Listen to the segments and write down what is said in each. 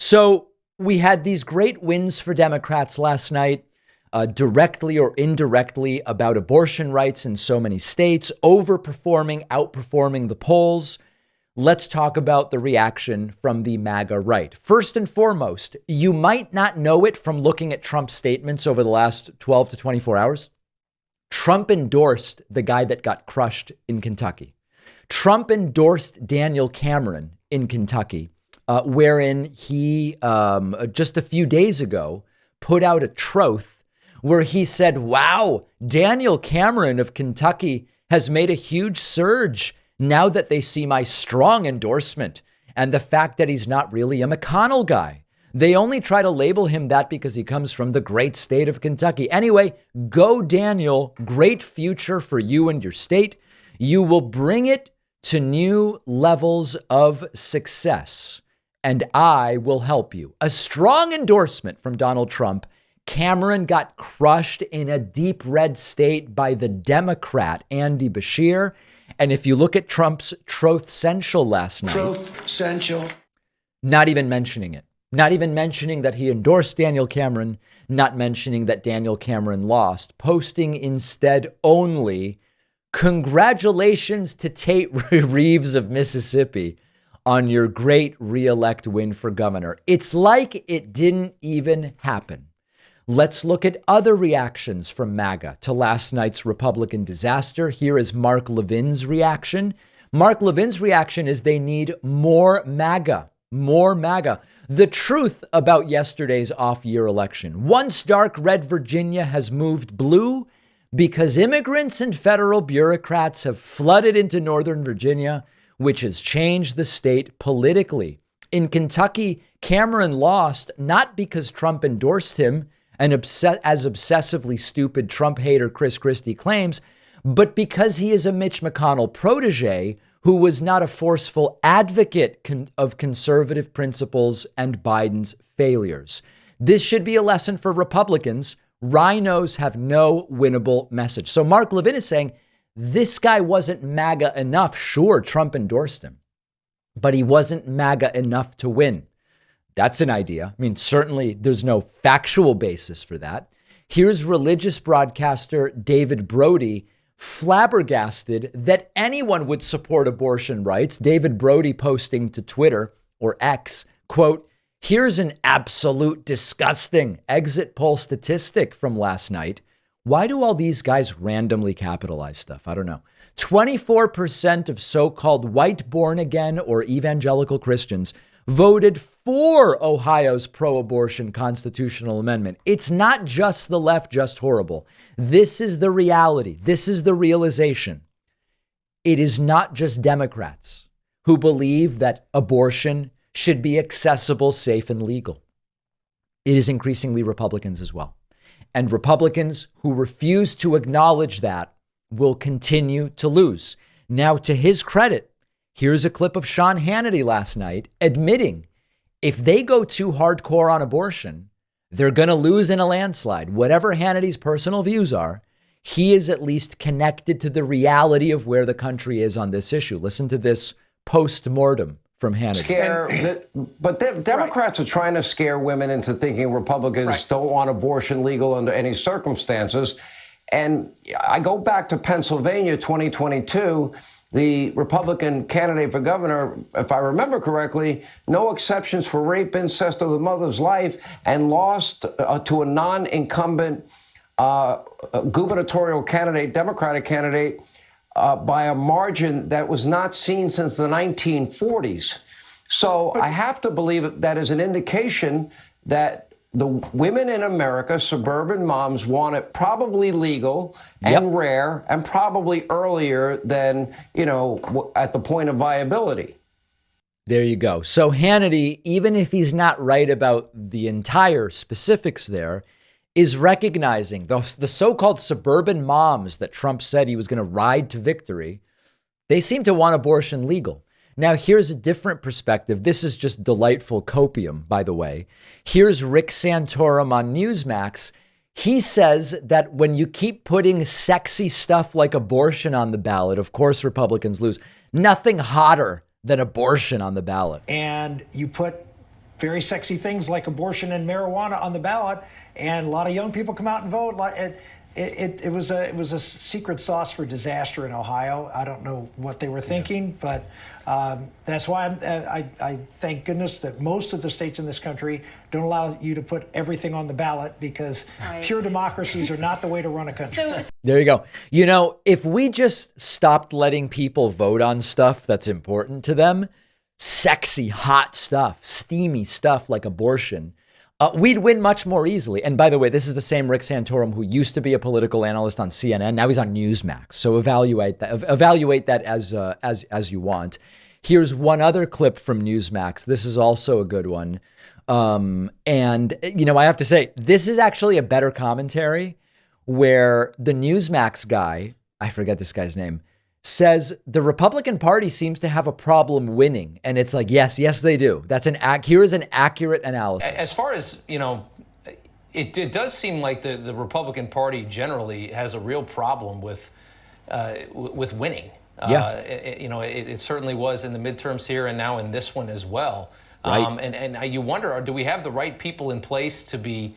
So we had these great wins for Democrats last night, directly or indirectly about abortion rights in so many states, overperforming, outperforming the polls. Let's talk about the reaction from the MAGA right. First and foremost, you might not know it from looking at Trump's statements over the last 12 to 24 hours. Trump endorsed the guy that got crushed in Kentucky. Trump endorsed Daniel Cameron in Kentucky, wherein he just a few days ago put out a troth where he said, wow, Daniel Cameron of Kentucky has made a huge surge now that they see my strong endorsement and the fact that he's not really a McConnell guy. They only try to label him that because he comes from the great state of Kentucky. Anyway, go Daniel, great future for you and your state. You will bring it to new levels of success, and I will help you. A strong endorsement from Donald Trump. Cameron got crushed in a deep red state by the Democrat, Andy Beshear. And if you look at Trump's Troth Central last night, not even mentioning it, not even mentioning that he endorsed Daniel Cameron, not mentioning that Daniel Cameron lost, posting instead only, congratulations to Tate Reeves of Mississippi on your great reelect win for governor. It's like it didn't even happen. Let's look at other reactions from MAGA to last night's Republican disaster. Here is Mark Levin's reaction. Mark Levin's reaction is they need more MAGA, more MAGA. The truth about yesterday's off-year election. Once dark red Virginia has moved blue because immigrants and federal bureaucrats have flooded into Northern Virginia, which has changed the state politically. In Kentucky, Cameron lost not because Trump endorsed him, and as obsessively stupid Trump hater Chris Christie claims, but because he is a Mitch McConnell protege who was not a forceful advocate of conservative principles and Biden's failures. This should be a lesson for Republicans. Rhinos have no winnable message. So Mark Levin is saying this guy wasn't MAGA enough. Sure, Trump endorsed him, but he wasn't MAGA enough to win. That's an idea. I mean, certainly there's no factual basis for that. Here's religious broadcaster David Brody flabbergasted that anyone would support abortion rights. David Brody posting to Twitter or X, quote, here's an absolute disgusting exit poll statistic from last night. Why do all these guys randomly capitalize stuff? I don't know. 24% of so-called white born again or evangelical Christians voted for Ohio's pro-abortion constitutional amendment. It's not just the left, just horrible. This is the reality. This is the realization. It is not just Democrats who believe that abortion should be accessible, safe, and legal. It is increasingly Republicans as well. And Republicans who refuse to acknowledge that will continue to lose. Now, to his credit, here's a clip of Sean Hannity last night admitting if they go too hardcore on abortion, they're going to lose in a landslide. Whatever Hannity's personal views are, he is at least connected to the reality of where the country is on this issue. Listen to this post-mortem from Hannity. Democrats are trying to scare women into thinking Republicans don't want abortion legal under any circumstances. And I go back to Pennsylvania 2022. The Republican candidate for governor, if I remember correctly, no exceptions for rape, incest, or the mother's life, and lost to a non-incumbent gubernatorial candidate, Democratic candidate, by a margin that was not seen since the 1940s. So I have to believe that is an indication that the women in America, suburban moms, want it probably legal and rare and probably earlier than, at the point of viability. There you go. So Hannity, even if he's not right about the entire specifics there, is recognizing the so-called suburban moms that Trump said he was going to ride to victory. They seem to want abortion legal. Now, here's a different perspective. This is just delightful copium, by the way. Here's Rick Santorum on Newsmax. He says that when you keep putting sexy stuff like abortion on the ballot, of course, Republicans lose. Nothing hotter than abortion on the ballot. And you put very sexy things like abortion and marijuana on the ballot, and a lot of young people come out and vote. It was a secret sauce for disaster in Ohio. I don't know what they were thinking, but that's why I thank goodness that most of the states in this country don't allow you to put everything on the ballot, because pure democracies are not the way to run a country. There you go. You know, if we just stopped letting people vote on stuff that's important to them, sexy, hot stuff, steamy stuff like abortion, we'd win much more easily. And by the way, this is the same Rick Santorum who used to be a political analyst on CNN. Now he's on Newsmax. So evaluate that as you want. Here's one other clip from Newsmax. This is also a good one. And, you know, I have to say, this is actually a better commentary, where the Newsmax guy, I forget this guy's name, says the Republican Party seems to have a problem winning. And it's like, yes, they do. Here is an accurate analysis. As far as, you know, it does seem like the Republican Party generally has a real problem with winning. You know, it certainly was in the midterms here, and now in this one as well. Right. And you wonder, do we have the right people in place to be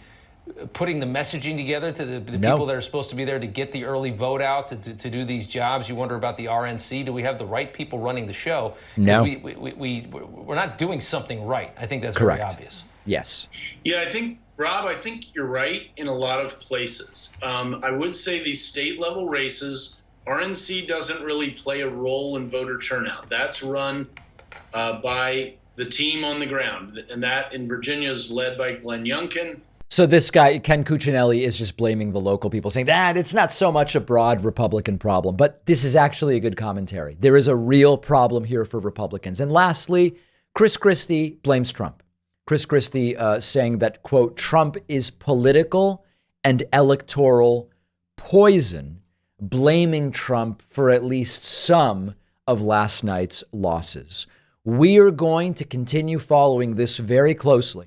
putting the messaging together to the people that are supposed to be there to get the early vote out, to do these jobs? You wonder about the RNC. Do we have the right people running the show? No. We're not doing something right. I think that's correct. Very obvious. Yes. Yeah, Rob, I think you're right in a lot of places. I would say these state level races, RNC doesn't really play a role in voter turnout. That's run by the team on the ground. And that in Virginia is led by Glenn Youngkin. So this guy, Ken Cuccinelli, is just blaming the local people, saying that it's not so much a broad Republican problem, but this is actually a good commentary. There is a real problem here for Republicans. And lastly, Chris Christie blames Trump. Chris Christie saying that, quote, Trump is political and electoral poison, blaming Trump for at least some of last night's losses. We are going to continue following this very closely,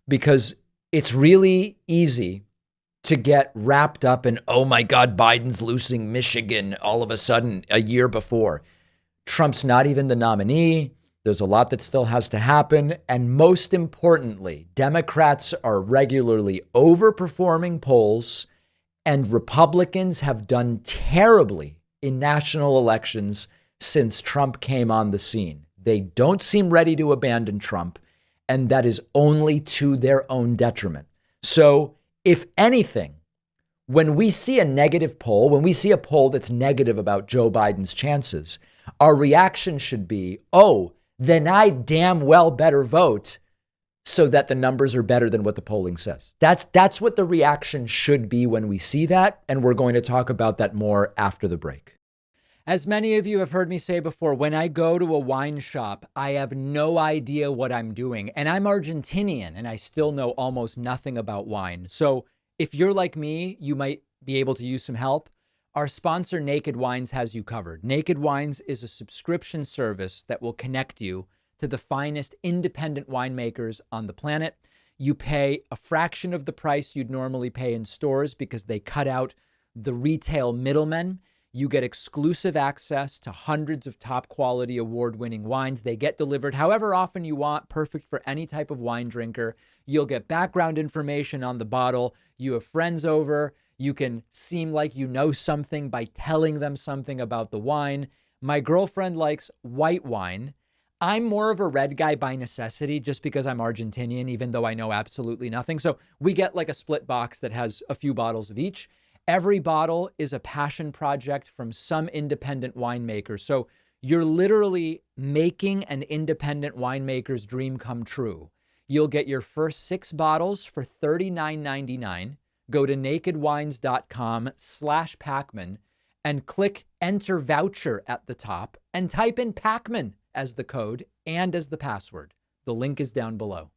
because it's really easy to get wrapped up in, oh my God, Biden's losing Michigan all of a sudden a year before. Trump's not even the nominee. There's a lot that still has to happen. And most importantly, Democrats are regularly overperforming polls, and Republicans have done terribly in national elections since Trump came on the scene. They don't seem ready to abandon Trump, and that is only to their own detriment. So if anything, when we see a negative poll, when we see a poll that's negative about Joe Biden's chances, our reaction should be, oh, then I damn well better vote so that the numbers are better than what the polling says. That's what the reaction should be when we see that. And we're going to talk about that more after the break. As many of you have heard me say before, when I go to a wine shop, I have no idea what I'm doing. And I'm Argentinian, and I still know almost nothing about wine. So if you're like me, you might be able to use some help. Our sponsor, Naked Wines, has you covered. Naked Wines is a subscription service that will connect you to the finest independent winemakers on the planet. You pay a fraction of the price you'd normally pay in stores because they cut out the retail middlemen. You get exclusive access to hundreds of top quality award-winning wines. They get delivered however often you want, perfect for any type of wine drinker. You'll get background information on the bottle. You have friends over. You can seem like you know something by telling them something about the wine. My girlfriend likes white wine. I'm more of a red guy by necessity just because I'm Argentinian, even though I know absolutely nothing. So we get like a split box that has a few bottles of each. Every bottle is a passion project from some independent winemaker. So you're literally making an independent winemaker's dream come true. You'll get your first 6 bottles for $39.99. Go to nakedwines.com/Pacman and click enter voucher at the top and type in Pacman as the code and as the password. The link is down below.